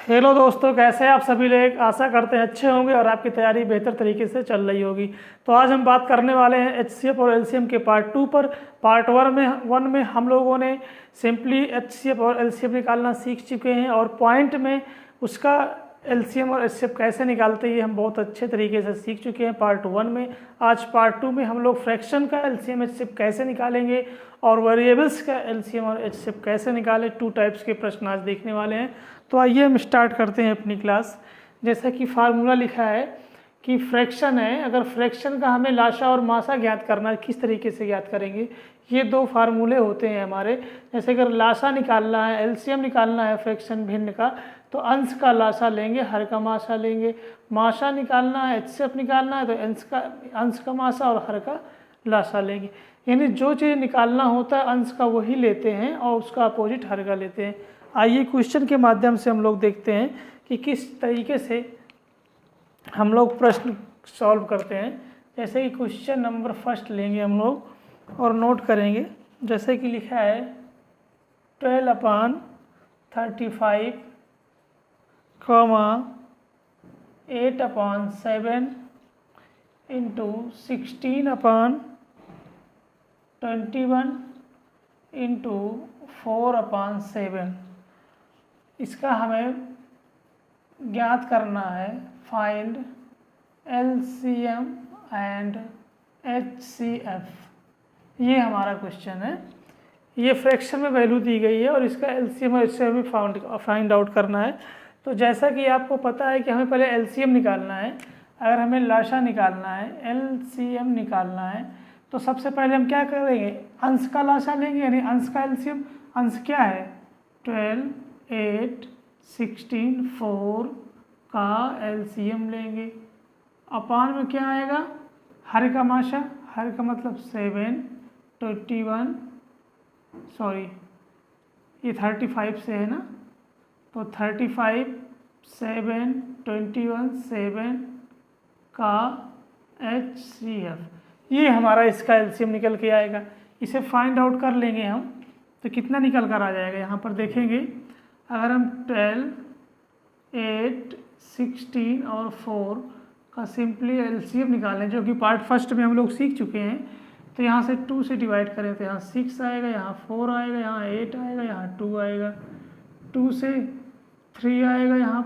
Hello दोस्तों, कैसे हैं आप सभी लोग। आशा करते हैं अच्छे होंगे और आपकी तैयारी बेहतर तरीके से चल रही होगी। तो आज हम बात करने वाले हैं एचसीएफ और एलसीएम के पार्ट 2 पर। पार्ट 1 में हम लोगों ने सिंपली एचसीएफ और एलसीएम निकालना सीख चुके हैं और पॉइंट में उसका एलसीएम और एचसीएफ कैसे निकालते हैं ये हम बहुत अच्छे तरीके से सीख चुके हैं पार्ट 1 में। आज पार्ट 2 में हम लोग फ्रैक्शन का एलसीएम एचसीएफ कैसे निकालेंगे और वेरिएबल्स का एलसीएम और एचसीएफ कैसे निकालें, 2 टाइप्स के प्रश्न आज देखने वाले हैं। तो आइए हम स्टार्ट करते हैं अपनी क्लास। जैसा कि फार्मूला लिखा है कि फ्रैक्शन है, अगर फ्रैक्शन का हमें लाशा और मासा ज्ञात करना है, किस तरीके से ज्ञात करेंगे। ये 2 फार्मूले होते हैं हमारे। जैसे अगर लाशा निकालना है, एलसीएम निकालना है फ्रैक्शन भिन्न का, तो अंश का लाशा लेंगे, हर का मासा लेंगे। मासा निकालना है, एचसीएफ निकालना है, तो अंश का मासा और हर का लाशा लेंगे। यानी जो चीज़ निकालना होता है अंश का वही लेते हैं और उसका अपोजिट हर का लेते हैं। आइए क्वेश्चन के माध्यम से हम लोग देखते हैं कि किस तरीके से हम लोग प्रश्न सॉल्व करते हैं। जैसे कि क्वेश्चन नंबर 1 लेंगे हम लोग और नोट करेंगे। जैसे कि लिखा है 12/35, 8/7 इंटू 16/21 इंटू 4/7। इसका हमें ज्ञात करना है फाइंड एलसीएम एंड एचसीएफ। ये हमारा क्वेश्चन है। ये फ्रैक्शन में वैल्यू दी गई है और इसका एलसीएम और एचसीएफ भी फाइंड आउट करना है। तो जैसा कि आपको पता है कि हमें पहले एलसीएम निकालना है। अगर हमें लाशा निकालना है, एलसीएम निकालना है, तो सबसे पहले हम क्या करेंगे, अंश का लाशा लेंगे, यानी अंश का एलसीएम। अंश क्या है 12, 8, 16, 4 का एलसीएम लेंगे। अपान में क्या आएगा, हर का माशा, हर का मतलब 7, 21, सॉरी ये 35 से है ना, तो 35, 7, 21, 7 का एचसीएफ। ये हमारा इसका एलसीएम निकल के आएगा। इसे फाइंड आउट कर लेंगे हम, तो कितना निकल कर आ जाएगा। यहाँ पर देखेंगे, अगर हम 12, 8, 16 और 4 का सिंपली एलसीएम निकालें, जो कि पार्ट 1 में हम लोग सीख चुके हैं, तो यहाँ से 2 से डिवाइड करें तो यहाँ 6 आएगा, यहाँ 4 आएगा, यहाँ 8 आएगा, यहाँ 2 आएगा, 2 से 3 आएगा, यहाँ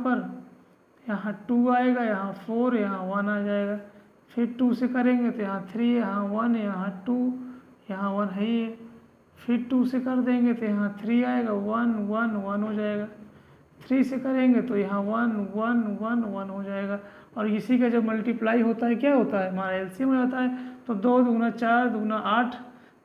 2 आएगा, यहाँ 4, यहाँ 1 आ जाएगा। फिर 2 से करेंगे तो यहाँ 3, यहाँ 1, यहाँ 2, यहाँ 1 है ये। फिर 2 से कर देंगे तो यहाँ 3 आएगा, 1, 1, 1 हो जाएगा। 3 से करेंगे तो यहाँ 1, 1, 1, 1 हो जाएगा। और इसी का जब मल्टीप्लाई होता है क्या होता है, हमारा एलसीएम हो जाता है। तो 2 दूना 4, दूना 8,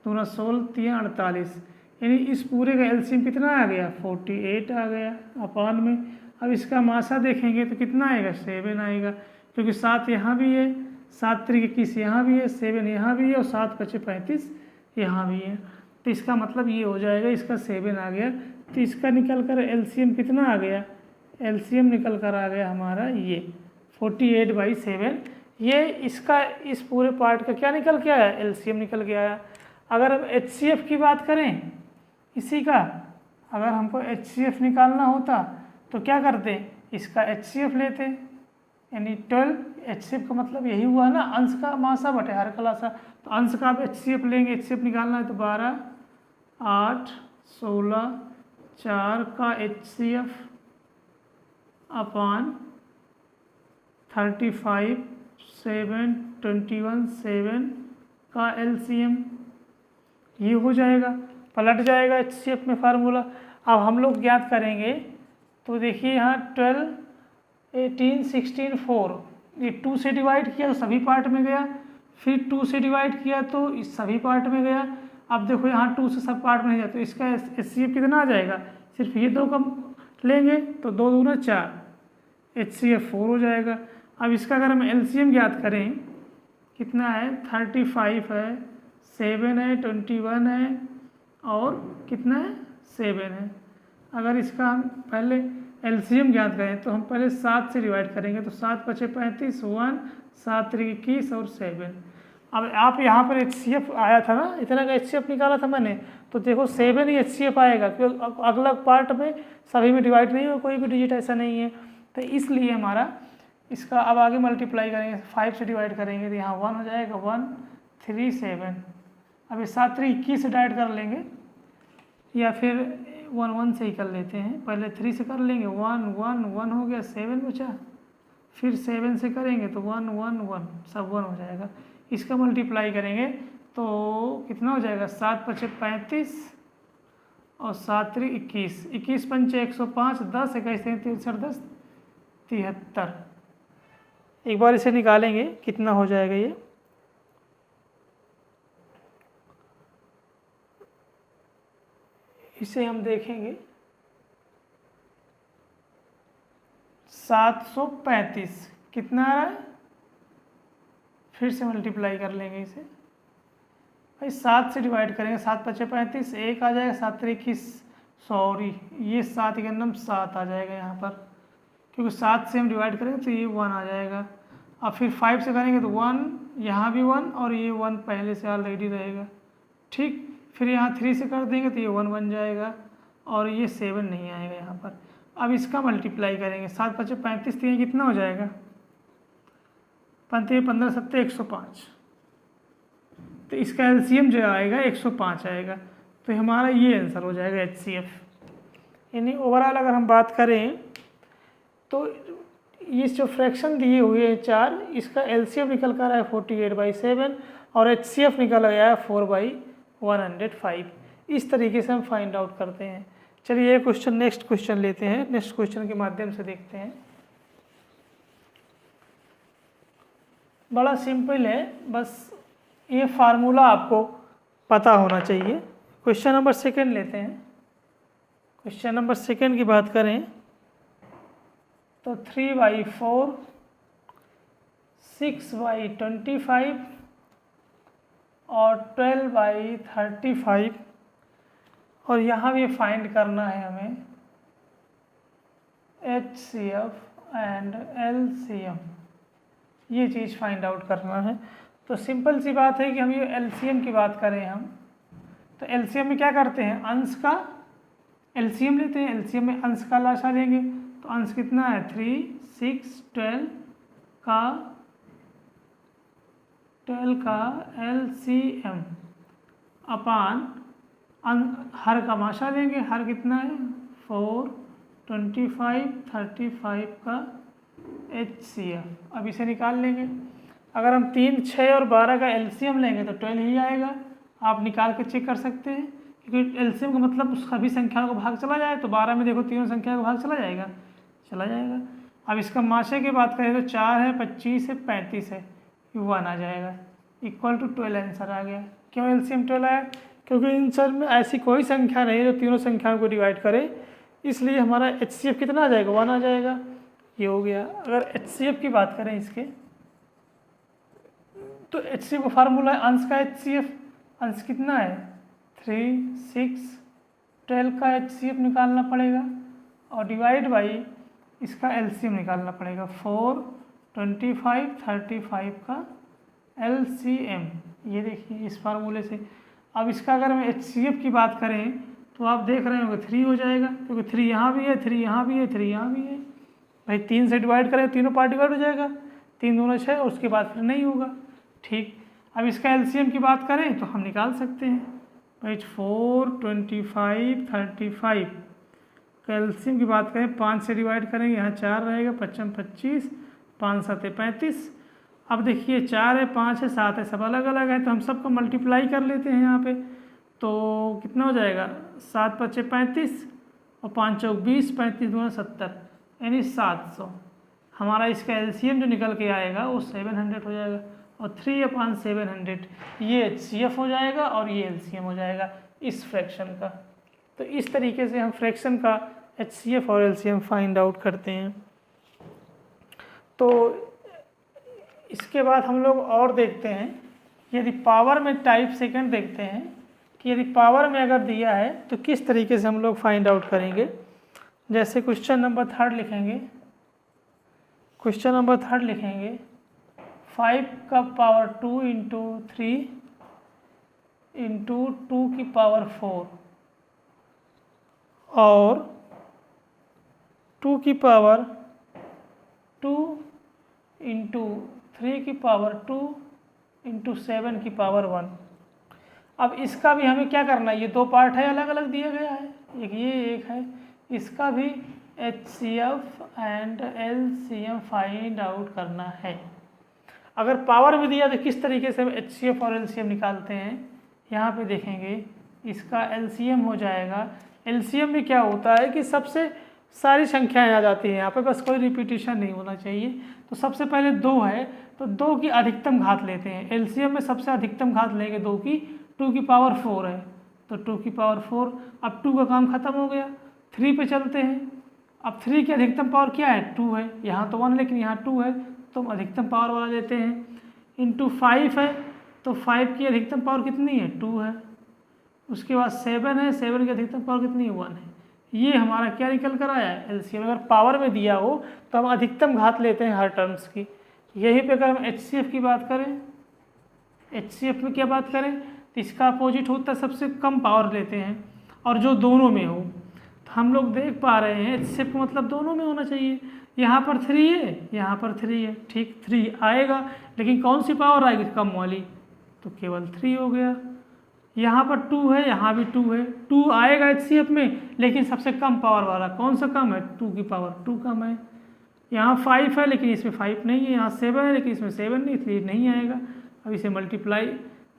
दूना 16, 3 48, यानी इस पूरे का एलसीएम कितना आ गया 48 आ गया अपान में। अब इसका मासा देखेंगे तो कितना आएगा 7 आएगा, क्योंकि 7 यहाँ भी है, 7 3 21 यहाँ भी है, 7 यहाँ भी है और 7 5 35 यहाँ भी है। तो इसका मतलब ये हो जाएगा, इसका 7 आ गया। तो इसका निकल कर एलसीएम कितना आ गया, एलसीएम निकल कर आ गया हमारा ये 48/7। ये इसका इस पूरे पार्ट का क्या निकल के आया, एलसीएम निकल के आया। अगर हम एचसीएफ की बात करें इसी का, अगर हमको एचसीएफ निकालना होता तो क्या करते, इसका एचसीएफ लेते, यानी 12। एचसीएफ का मतलब यही हुआ ना, अंश का मासा बटे हर का लाशा। तो अंश का आप एचसीएफ लेंगे, एचसीएफ निकालना है तो 12, 8, 16, 4 का एचसीएफ अपान 35, 7, 21, 7 का एलसीएम। ये हो जाएगा, पलट जाएगा एचसीएफ में फार्मूला। अब हम लोग ज्ञात करेंगे, तो देखिए यहाँ 12, 18, 16, 4, ये 2 से डिवाइड किया तो सभी पार्ट में गया, फिर 2 से डिवाइड किया तो इस सभी पार्ट में गया। अब देखो यहाँ 2 से सब पार्ट में नहीं जाता, तो इसका एचसीएफ कितना आ जाएगा, सिर्फ ये 2 कम लेंगे तो 2 दूना 4, एचसीएफ 4 हो जाएगा। अब इसका अगर हम एलसीएम ज्ञात करें, कितना है 35 है, 7 है, 21 है और कितना है 7 है। अगर इसका हम पहले एलसीएम ज्ञात करें तो हम पहले 7 से डिवाइड करेंगे, तो 7 5 35, 1, 7 3 21 और 7। अब आप यहाँ पर HCF आया था ना, इतना का HCF निकाला था मैंने, तो देखो 7 ही HCF आएगा, क्योंकि अगला पार्ट में सभी में डिवाइड नहीं हो, कोई भी डिजिट ऐसा नहीं है। तो इसलिए हमारा इसका अब आगे मल्टीप्लाई करेंगे, 5 से डिवाइड करेंगे तो यहाँ 1 हो जाएगा, 1 3 7। अब इस 7 3 21 से डिवाइड कर लेंगे, या फिर 1 1 से ही कर लेते हैं, पहले 3 से कर लेंगे, 1 1 1 हो गया, 7 बचा, फिर 7 से करेंगे तो 1 1 1 सब 1 हो जाएगा। इसका मल्टीप्लाई करेंगे तो कितना हो जाएगा, 7 5 35 और 7 3 21, 21 पंचे 105, 10 21 33 10 73। एक बार इसे निकालेंगे कितना हो जाएगा ये, इसे हम देखेंगे 735 कितना आ रहा है, फिर से मल्टीप्लाई कर लेंगे इसे भाई, 7 से डिवाइड करेंगे, 7 5 35, 1 आ जाएगा, 7 3 21, सॉरी ये 7 के अंदर 7 आ जाएगा यहाँ पर, क्योंकि 7 से हम डिवाइड करेंगे तो ये 1 आ जाएगा। अब फिर 5 से करेंगे तो 1, यहाँ भी 1 और ये 1 पहले से ऑलरेडी रहेगा, ठीक। फिर यहाँ 3 से कर देंगे तो ये 1 बन जाएगा और ये 7 नहीं आएगा यहाँ पर। अब इसका मल्टीप्लाई करेंगे, 7 5 35 3 कितना हो जाएगा, 15 15 7 105, तो इसका एलसीएम जो आएगा 105 आएगा, तो हमारा ये आंसर हो जाएगा HCF। यानी ओवरऑल अगर हम बात करें तो ये जो फ्रैक्शन दिए हुए हैं 4, इसका एलसीएम निकल कर आया 48/7 और HCF निकल आया 4/105। इस तरीके से हम फाइंड आउट करते हैं। चलिए ये क्वेश्चन, नेक्स्ट क्वेश्चन लेते हैं, नेक्स्ट क्वेश्चन के माध्यम से देखते हैं। बड़ा सिंपल है, बस ये फार्मूला आपको पता होना चाहिए। क्वेश्चन नंबर 2 लेते हैं। क्वेश्चन नंबर 2 की बात करें तो 3/4 6/25 और 12/35, और यहाँ भी फाइंड करना है हमें HCF एंड LCM, ये चीज़ फाइंड आउट करना है। तो सिंपल सी बात है कि हम ये LCM की बात करें हम, तो LCM में क्या करते हैं, अंश का LCM लेते हैं, LCM में अंश का लाशा लेंगे, तो अंश कितना है 3 6 12 का LCM अपान हर का माशा लेंगे, हर कितना है 4 25 35 का HCF। अब इसे निकाल लेंगे, अगर हम 3 6 और 12 का LCM लेंगे तो 12 ही आएगा। आप निकाल के चेक कर सकते हैं, क्योंकि LCM का मतलब उस सभी संख्याओं को भाग चला जाए, तो 12 में देखो तीनों संख्या को भाग चला जाएगा। अब इसका माशे की बात करें तो 4 है 25 है 35 है, 1 आ जाएगा, इक्वल टू 12 आंसर आ गया। क्यों LCM 12 आया, क्योंकि इन सब में ऐसी कोई संख्या नहीं है जो तीनों संख्याओं को डिवाइड करे, इसलिए हमारा HCF कितना आ जाएगा 1 आ जाएगा, ये हो गया। अगर HCF की बात करें इसके, तो HCF का फार्मूला है अंश का HCF, अंश कितना है 3 6 12 का HCF निकालना पड़ेगा और डिवाइड बाई इसका LCM निकालना पड़ेगा 4 25 35 का LCM। ये देखिए इस फार्मूले से। अब इसका अगर हम HCF की बात करें तो आप देख रहे होंगे 3 हो जाएगा, क्योंकि 3 यहाँ भी है, 3 यहाँ भी है, 3 यहाँ भी है। भाई 3 से डिवाइड करें, तीनों पार्ट डिवाइड हो जाएगा, 3 दूना 6 और उसके बाद फिर नहीं होगा, ठीक। अब इसका LCM की बात करें तो हम निकाल सकते हैं भाई 4 25 35 का LCM की बात करें, 5 से डिवाइड करेंगे, यहाँ 4 रहेगा, 55 25 5 7 35। अब देखिए 4 है 5 है 7 है, सब अलग अलग है, तो हम सबको मल्टीप्लाई कर लेते हैं यहाँ पे, तो कितना हो जाएगा 7 5 35 और 5 चौक 20 35 दूना 70, यानी 700। हमारा इसका LCM जो निकल के आएगा वो 700 हो जाएगा, और 3/700 ये HCF हो जाएगा और ये LCM हो जाएगा इस फ्रैक्शन का। तो इस तरीके से हम फ्रैक्शन का HCF और LCM फाइंड आउट करते हैं। तो इसके बाद हम लोग और देखते हैं, यदि पावर में टाइप सेकंड देखते हैं कि यदि पावर में अगर दिया है तो किस तरीके से हम लोग फाइंड आउट करेंगे। जैसे क्वेश्चन नंबर 3 लिखेंगे, क्वेश्चन नंबर 3 लिखेंगे 5 का पावर 2 इंटू 3 इंटू 2 की पावर 4 और 2 की पावर 2 इंटू 3 की पावर 2 इंटू 7 की पावर 1। अब इसका भी हमें क्या करना है, ये दो पार्ट है, अलग अलग दिया गया है, एक ये एक है, इसका भी HCF and LCM find out करना है। अगर पावर में दिया तो किस तरीके से हम HCF और LCM निकालते हैं, यहाँ पे देखेंगे इसका LCM हो जाएगा। LCM में क्या होता है कि सबसे सारी संख्याएं आ जाती हैं यहाँ पे, बस कोई रिपीटिशन नहीं होना चाहिए। तो सबसे पहले 2 है तो 2 की अधिकतम घात लेते हैं, LCM में सबसे अधिकतम घात लेंगे 2 की, 2 की पावर 4 है तो 2 की पावर 4। अब 2 का काम खत्म हो गया, 3 पे चलते हैं। अब 3 की अधिकतम पावर क्या है, 2 है, यहाँ तो 1 लेकिन यहाँ 2 है तो हम अधिकतम पावर वाला लेते हैं। इंटू 5 है तो 5 की अधिकतम पावर कितनी है, 2 है। उसके बाद 7 है, 7 की अधिकतम पावर कितनी है, 1 है। ये हमारा क्या निकल कर आया है, LCM। अगर पावर में दिया हो तो हम अधिकतम घात लेते हैं हर टर्म्स की। यहीं पे अगर हम HCF की बात करें, HCF में क्या बात करें तो इसका अपोजिट होता है, सबसे कम पावर लेते हैं और जो दोनों में हो। तो हम लोग देख पा रहे हैं HCF का मतलब दोनों में होना चाहिए। यहाँ पर 3 है, यहाँ पर 3 है, ठीक 3 आएगा, लेकिन कौन सी पावर आएगी, कम वाली, तो केवल 3 हो गया। यहाँ पर 2 है, यहाँ भी 2 है, 2 आएगा HCF में, लेकिन सबसे कम पावर वाला, कौन सा कम है, 2 की पावर 2 कम है। यहाँ 5 है लेकिन इसमें 5 नहीं है, यहाँ 7 है लेकिन इसमें 7 नहीं, इसलिए नहीं आएगा। अब इसे मल्टीप्लाई,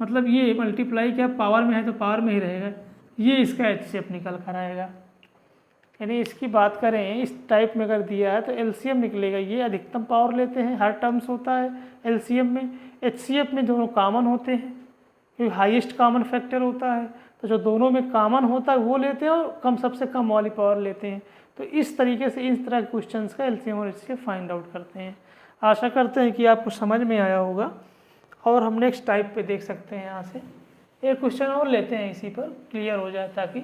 मतलब ये मल्टीप्लाई क्या, पावर में है तो पावर में ही रहेगा, ये इसका HCF निकल कर आएगा। यानी इसकी बात करें इस टाइप में अगर दिया है तो LCM निकलेगा, ये अधिकतम पावर लेते हैं, हर टर्म्स होता है LCM में। HCF में दोनों कॉमन होते हैं क्योंकि हाईएस्ट कॉमन फैक्टर होता है, तो जो दोनों में कॉमन होता है वो लेते हैं और कम सबसे कम वाली पावर लेते हैं। तो इस तरीके से इस तरह के क्वेश्चंस का LCM और HCF फाइंड आउट करते हैं। आशा करते हैं कि आपको समझ में आया होगा और हम नेक्स्ट टाइप पे देख सकते हैं। यहाँ से एक क्वेश्चन और लेते हैं, इसी पर क्लियर हो जाए, ताकि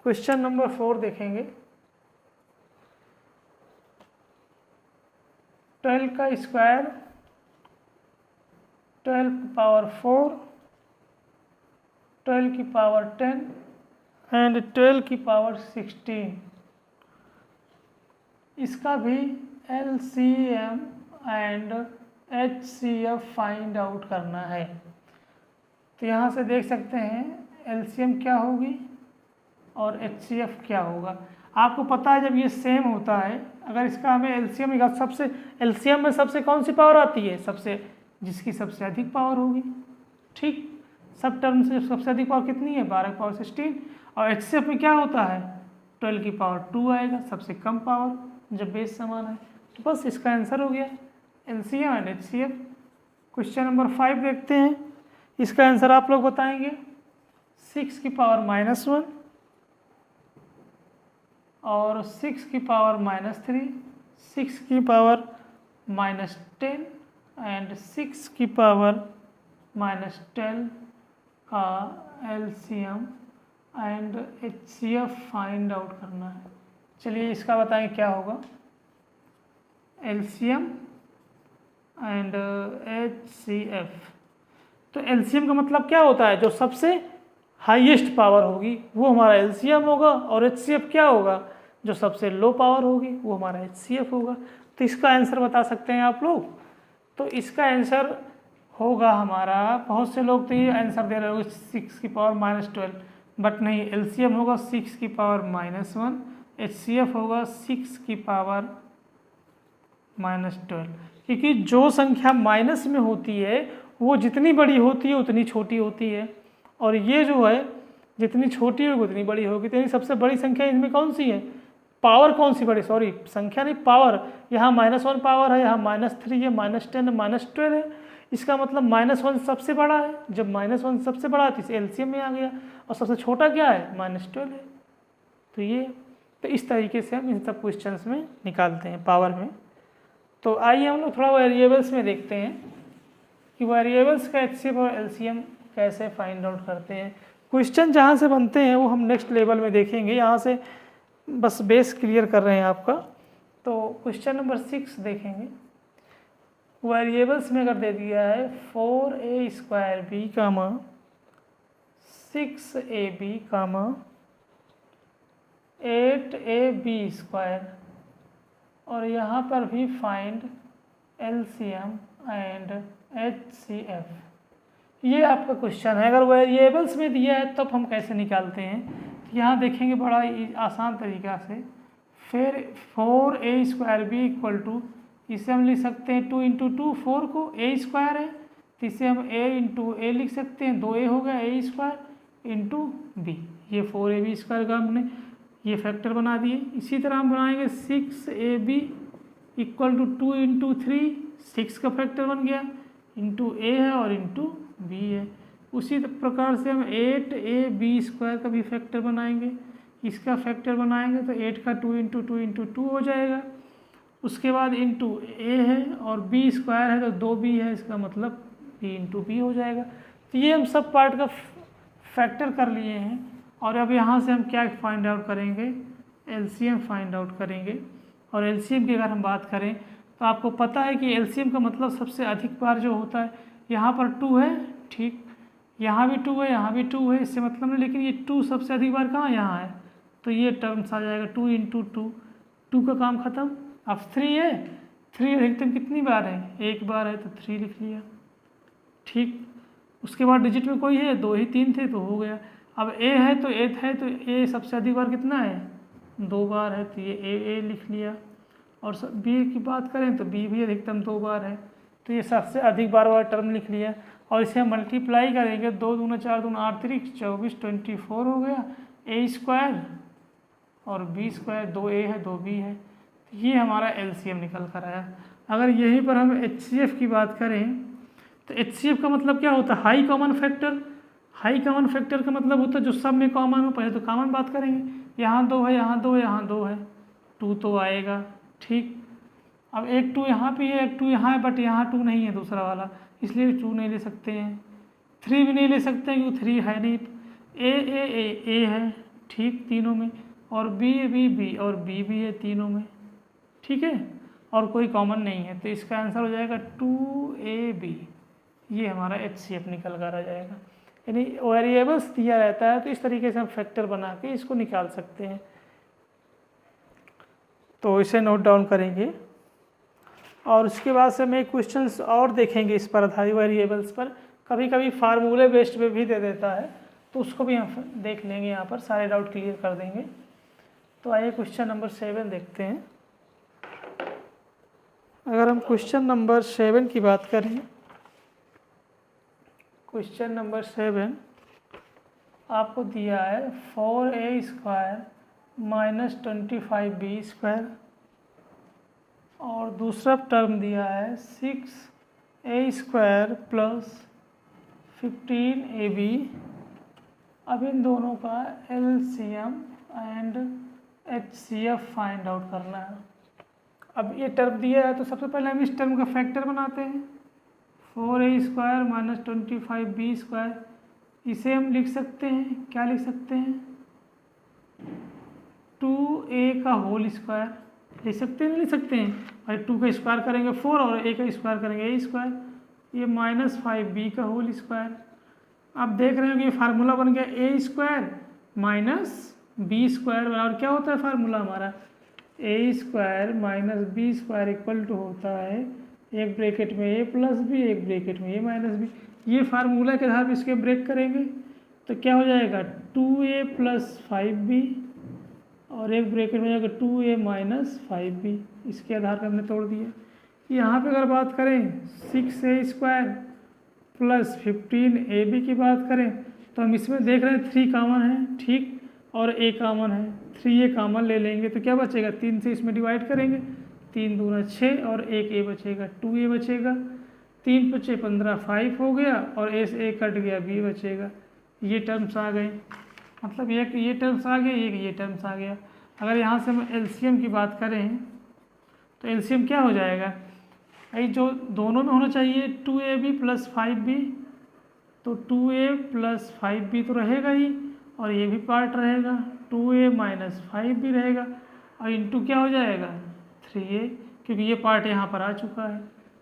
क्वेश्चन नंबर 4 देखेंगे। 12 का स्क्वायर, 12 की पावर 4, 12 की पावर 10 एंड 12 की पावर 16। इसका भी LCM and HCF find out करना है। तो यहाँ से देख सकते हैं LCM क्या होगी और HCF क्या होगा। आपको पता है जब ये सेम होता है, अगर इसका हमें LCM निकाल, सबसे LCM में सबसे कौन सी पावर आती है, सबसे जिसकी सबसे अधिक पावर होगी, ठीक। सब टर्म से सबसे अधिक पावर कितनी है, 12 की पावर 16। और HCF में क्या होता है, 12 की पावर 2 आएगा, सबसे कम पावर जब बेस समान है। तो बस इसका आंसर हो गया LCM and HCF। Question number 5 देखते हैं, इसका आंसर आप लोग बताएंगे। 6 की पावर -1 और 6 की पावर -3, 6 की पावर -10 एंड 6 की पावर -12 का LCM and HCF find out करना है। चलिए इसका बताएं क्या होगा, LCM एंड HCF। तो LCM का मतलब क्या होता है, जो सबसे हाईएस्ट पावर होगी वो हमारा LCM होगा, और HCF क्या होगा, जो सबसे लो पावर होगी वो हमारा HCF होगा। तो इसका आंसर बता सकते हैं आप लोग। तो इसका आंसर होगा हमारा, बहुत से लोग तो ये आंसर दे रहे होंगे 6 की पावर -12, बट नहीं, LCM होगा 6 की पावर -1, HCF होगा 6 की पावर -12। क्योंकि जो संख्या माइनस में होती है वो जितनी बड़ी होती है उतनी छोटी होती है, और ये जो है जितनी छोटी होगी उतनी बड़ी होगी। तो सबसे बड़ी संख्या इसमें कौन सी है, पावर कौन सी बड़ी, सॉरी संख्या नहीं, पावर। यहाँ -1 पावर है, यहाँ -3 है, -10 है, -12 है। इसका मतलब -1 सबसे बड़ा है, जब -1 सबसे बड़ा है तो इसे LCM में आ गया, और सबसे छोटा क्या है, -12 है। तो ये, तो इस तरीके से हम इन सब क्वेश्चंस में निकालते हैं पावर में। तो आइए हम लोग थोड़ा वेरिएबल्स में देखते हैं कि वेरिएबल्स का HCF और LCM कैसे फाइंड आउट करते हैं। क्वेश्चन जहाँ से बनते हैं वो हम नेक्स्ट लेवल में देखेंगे, यहाँ से बस बेस क्लियर कर रहे हैं आपका। तो क्वेश्चन नंबर 6 देखेंगे। वेरिएबल्स में अगर दे दिया है 4a² कामा 6ab कामा 8ab² और यहाँ पर भी फाइंड LCM एंड HCF, ये आपका क्वेश्चन है। अगर वेरिएबल्स में दिया है तब हम कैसे निकालते हैं, तो यहाँ देखेंगे बड़ा आसान तरीका से। फिर 4a² इक्वल टू, इसे हम लिख सकते हैं 2 × 2 4 को a² है, तो इसे हम a × a लिख सकते हैं, 2a हो गया a² × b, ये 4ab² का हमने ये फैक्टर बना दिए। इसी तरह हम बनाएंगे 6ab इक्वल टू 2 × 3, 6 का फैक्टर बन गया, इंटू a है और इंटू b है। उसी प्रकार से हम 8ab² का भी फैक्टर बनाएंगे, इसका फैक्टर बनाएंगे तो 8 का 2 × 2 × 2 हो जाएगा। उसके बाद इंटू a है और b² है तो 2b है, इसका मतलब b × b हो जाएगा। तो ये हम सब पार्ट का फैक्टर कर लिए हैं और अब यहाँ से हम क्या फाइंड आउट करेंगे, LCM फाइंड आउट करेंगे। और LCM की अगर हम बात करें तो आपको पता है कि LCM का मतलब सबसे अधिक बार जो होता है, यहाँ पर 2 है, ठीक, यहाँ भी 2 है, यहाँ भी 2 है, इससे मतलब नहीं, लेकिन ये 2 सबसे अधिक बार कहाँ यहाँ है, तो ये टर्म्स आ जाएगा 2 × 2, 2 का काम खत्म। अब 3 है, 3 अधिकतम कितनी बार है, 1 बार है तो 3 लिख लिया, ठीक। उसके बाद डिजिट में कोई है, 2 ही 3 थे तो हो गया। अब a है तो a सबसे अधिक बार कितना है, 2 बार है, तो ये a लिख लिया। और b की बात करें तो b भी अधिकतम 2 बार है, तो ये सबसे अधिक बार वाला टर्म लिख लिया। और इसे हम मल्टीप्लाई करेंगे, 2 दूना 4 दूना 8 3 24 24 हो गया a² और b², 2a है 2b है, तो ये हमारा LCM निकल कर आया। अगर यहीं पर हम HCF की बात करें तो HCF का मतलब क्या होता है, high common factor. High common factor का मतलब होता है जो सब में कॉमन हो। पहले तो कॉमन बात करेंगे, यहाँ 2 है, यहाँ 2 है, यहाँ 2 है, 2 तो आएगा, ठीक। अब एक 2 यहाँ पे है, एक 2 यहाँ है, बट यहाँ 2 नहीं है दूसरा वाला, इसलिए 2 नहीं ले सकते हैं। 3 भी नहीं ले सकते हैं क्योंकि 3 है नहीं। ए है, ठीक, तीनों में, और बी और बी भी है तीनों में, ठीक है, और कोई कॉमन नहीं है, तो इसका आंसर हो जाएगा 2ab। ये हमारा HCF निकल कर आ जाएगा। यानी वेरिएबल्स दिया रहता है तो इस तरीके से हम फैक्टर बना के इसको निकाल सकते हैं। तो इसे नोट डाउन करेंगे और उसके बाद से हम एक क्वेश्चंस और देखेंगे इस पर आधारित वेरिएबल्स पर। कभी कभी फार्मूले बेस्ड पे भी दे देता है, तो उसको भी हम देख लेंगे, यहाँ पर सारे डाउट क्लियर कर देंगे। तो आइए क्वेश्चन नंबर 7 देखते हैं। अगर हम क्वेश्चन नंबर 7 की बात करें, क्वेश्चन नंबर 7 आपको दिया है 4a² - 25b² और दूसरा टर्म दिया है 6a² + 15ab। अब इन दोनों का LCM and HCF find out करना है। अब ये टर्म दिया है तो सबसे पहले हम इस टर्म का फैक्टर बनाते हैं, 4a² - 25b²। इसे हम लिख सकते हैं, क्या लिख सकते हैं, 2a का होल स्क्वायर लिख सकते हैं, नहीं लिख सकते हैं भाई। 2 का स्क्वायर करेंगे 4 और a का स्क्वायर करेंगे a², ये -5b का होल स्क्वायर। आप देख रहे हो कि ये फार्मूला बन गया a² - b² और क्या होता है फार्मूला हमारा, a² - b² इक्वल टू होता है एक ब्रैकेट में a + b, एक ब्रैकेट में a - b। ये फार्मूला के आधार पर इसके ब्रेक करेंगे तो क्या हो जाएगा 2a + 5b और एक ब्रैकेट में जाएगा 2a - 5b। इसके आधार पर हमने तोड़ दिया। यहाँ पे अगर बात करें 6a² + 15ab की बात करें तो हम इसमें देख रहे हैं 3 कॉमन है, ठीक, और a कॉमन है, 3a कॉमन ले लेंगे तो क्या बचेगा, 3 से इसमें डिवाइड करेंगे, 3 दूना 6 और एक a बचेगा, 2a बचेगा, 3 × 15 5 हो गया और a से a कट गया, b बचेगा। ये टर्म्स आ गए, मतलब एक ये टर्म्स आ गए, एक ये टर्म्स आ गया। अगर यहाँ से हम LCM की बात करें तो LCM क्या हो जाएगा, भाई जो दोनों में होना चाहिए 2ab + 5b, तो 2a + 5b तो रहेगा ही और ये भी पार्ट रहेगा, 2a - 5b रहेगा और इंटू क्या हो जाएगा 3a, क्योंकि ये पार्ट यहाँ पर आ चुका है।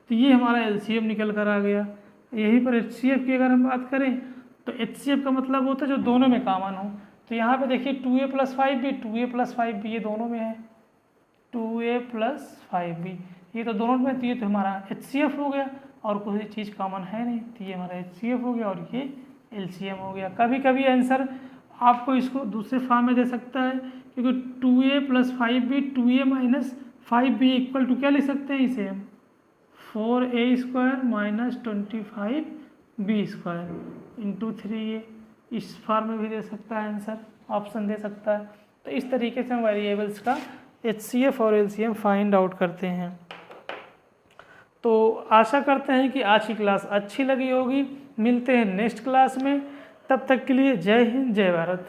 तो ये हमारा एलसीएम निकल कर आ गया। यहीं पर एचसीएफ की अगर हम बात करें तो एचसीएफ का मतलब होता है जो दोनों में कॉमन हो। तो यहाँ पे देखिए 2a + 5b 2a + 5b ये दोनों में है, 2a + 5b ये तो दोनों में, तो ये तो हमारा एचसीएफ हो गया और कोई चीज़ कॉमन है नहीं, तो ये हमारा एचसीएफ हो गया और ये एलसीएम हो गया। कभी कभी आंसर आपको इसको दूसरे फॉर्म में दे सकता है, क्योंकि 2a + 5b 2a - 5b = क्या लिख सकते हैं इसे हम 4a² - 25b² × 3a, इस फॉर्म में भी दे सकता है आंसर, ऑप्शन दे सकता है। तो इस तरीके से हम वेरिएबल्स का एचसीएफ और एलसीएम फाइंड आउट करते हैं। तो आशा करते हैं कि आज की क्लास अच्छी लगी होगी। मिलते हैं नेक्स्ट क्लास में, तब तक के लिए जय हिंद जय भारत।